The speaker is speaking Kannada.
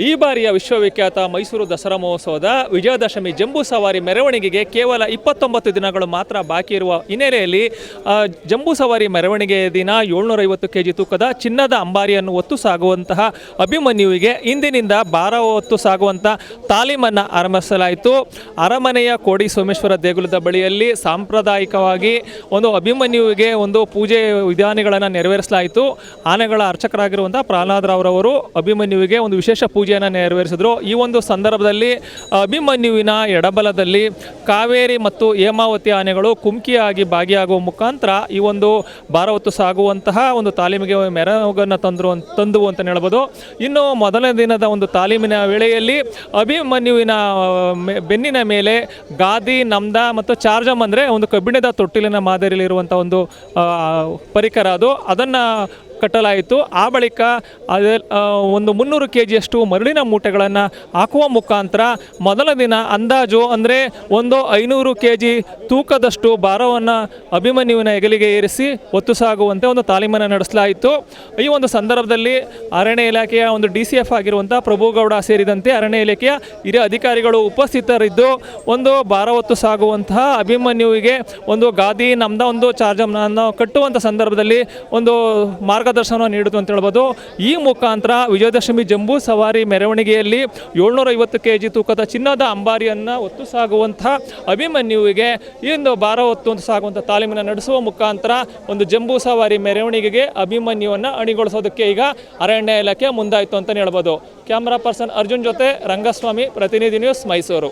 ಈ ಬಾರಿಯ ವಿಶ್ವವಿಖ್ಯಾತ ಮೈಸೂರು ದಸರಾ ಮಹೋತ್ಸವದ ವಿಜಯದಶಮಿ ಜಂಬೂ ಸವಾರಿ ಮೆರವಣಿಗೆಗೆ ಕೇವಲ 29 ದಿನಗಳು ಮಾತ್ರ ಬಾಕಿ ಇರುವ ಹಿನ್ನೆಲೆಯಲ್ಲಿ ಜಂಬೂ ಸವಾರಿ ಮೆರವಣಿಗೆಯ ದಿನ 750 kg ತೂಕದ ಚಿನ್ನದ ಅಂಬಾರಿಯನ್ನು ಹೊತ್ತು ಸಾಗುವಂತಹ ಅಭಿಮನ್ಯುವಿಗೆ ಇಂದಿನಿಂದ ಭಾರ ಹೊತ್ತು ಸಾಗುವಂಥ ತಾಲೀಮನ್ನು ಆರಂಭಿಸಲಾಯಿತು. ಅರಮನೆಯ ಕೋಡಿ ಸೋಮೇಶ್ವರ ದೇಗುಲದ ಬಳಿಯಲ್ಲಿ ಸಾಂಪ್ರದಾಯಿಕವಾಗಿ ಒಂದು ಅಭಿಮನ್ಯುವಿಗೆ ಒಂದು ಪೂಜೆ ವಿಧಾನಗಳನ್ನು ನೆರವೇರಿಸಲಾಯಿತು. ಆನೆಗಳ ಅರ್ಚಕರಾಗಿರುವಂಥ ಪ್ರಹ್ಲಾದರಾವ್ರವರು ಅಭಿಮನ್ಯುವಿಗೆ ಒಂದು ವಿಶೇಷ ಪೂಜೆಯನ್ನು ನೆರವೇರಿಸಿದರು. ಈ ಒಂದು ಸಂದರ್ಭದಲ್ಲಿ ಅಭಿಮನ್ಯುವಿನ ಎಡಬಲದಲ್ಲಿ ಕಾವೇರಿ ಮತ್ತು ಹೇಮಾವತಿ ಆನೆಗಳು ಕುಮ್ಕಿಯಾಗಿ ಭಾಗಿಯಾಗುವ ಮುಖಾಂತರ ಈ ಒಂದು ಭಾರ ಹೊತ್ತು ಸಾಗುವಂತಹ ಒಂದು ತಾಲೀಮಿಗೆ ಮೆರವಣಿಗೆಯನ್ನು ತಂದು ಅಂತ ಹೇಳ್ಬೋದು. ಇನ್ನು ಮೊದಲನೇ ದಿನದ ಒಂದು ತಾಲೀಮಿನ ವೇಳೆಯಲ್ಲಿ ಅಭಿಮನ್ಯುವಿನ ಬೆನ್ನಿನ ಮೇಲೆ ಗಾದಿ, ನಮ್ದ ಮತ್ತು ಚಾರ್ಜಮ್ ಅಂದರೆ ಒಂದು ಕಬ್ಬಿಣದ ತೊಟ್ಟಿಲಿನ ಮಾದರಿಯಲ್ಲಿರುವಂಥ ಒಂದು ಪರಿಕರ ಅದನ್ನು ಕಟ್ಟಲಾಯಿತು. ಆ ಬಳಿಕ ಒಂದು 300 kgಯಷ್ಟು ಮರಳಿನ ಮೂಟೆಗಳನ್ನು ಹಾಕುವ ಮುಖಾಂತರ ಮೊದಲ ದಿನ ಅಂದಾಜು ಅಂದರೆ ಒಂದು 500 kg ತೂಕದಷ್ಟು ಭಾರವನ್ನು ಅಭಿಮನ್ಯುವಿನ ಹೆಗಲಿಗೆ ಏರಿಸಿ ಹೊತ್ತು ಸಾಗುವಂತೆ ಒಂದು ತಾಲೀಮನ್ನು ನಡೆಸಲಾಯಿತು. ಈ ಒಂದು ಸಂದರ್ಭದಲ್ಲಿ ಅರಣ್ಯ ಇಲಾಖೆಯ ಒಂದು DCF ಆಗಿರುವಂಥ ಪ್ರಭುಗೌಡ ಸೇರಿದಂತೆ ಅರಣ್ಯ ಇಲಾಖೆಯ ಹಿರಿಯ ಅಧಿಕಾರಿಗಳು ಉಪಸ್ಥಿತರಿದ್ದು ಒಂದು ಭಾರ ಹೊತ್ತು ಸಾಗುವಂತಹ ಅಭಿಮನ್ಯುವಿಗೆ ಒಂದು ಗಾದಿ, ನಮ್ದ ಒಂದು ಚಾರ್ಜಮ್ನ ಕಟ್ಟುವಂಥ ಸಂದರ್ಭದಲ್ಲಿ ಒಂದು ಮಾರ್ಗದರ್ಶನ ನೀಡುತ್ತೆ ಅಂತ ಹೇಳ್ಬೋದು. ಈ ಮುಖಾಂತರ ವಿಜಯದಶಮಿ ಜಂಬೂ ಸವಾರಿ ಮೆರವಣಿಗೆಯಲ್ಲಿ 750 kg ತೂಕದ ಚಿನ್ನದ ಅಂಬಾರಿಯನ್ನು ಹೊತ್ತು ಸಾಗುವಂತಹ ಅಭಿಮನ್ಯುವಿಗೆ ಈ ಒಂದು ಭಾರ ಹೊತ್ತು ಸಾಗುವಂಥ ತಾಲೀಮನ್ನು ನಡೆಸುವ ಮುಖಾಂತರ ಒಂದು ಜಂಬೂ ಸವಾರಿ ಮೆರವಣಿಗೆಗೆ ಅಭಿಮನ್ಯುವನ್ನು ಅಣಿಗೊಳಿಸೋದಕ್ಕೆ ಈಗ ಅರಣ್ಯ ಇಲಾಖೆ ಮುಂದಾಯಿತು ಅಂತಲೇ ಹೇಳ್ಬೋದು. ಕ್ಯಾಮ್ರಾ ಪರ್ಸನ್ ಅರ್ಜುನ್ ಜೊತೆ ರಂಗಸ್ವಾಮಿ, ಪ್ರತಿನಿಧಿ ನ್ಯೂಸ್, ಮೈಸೂರು.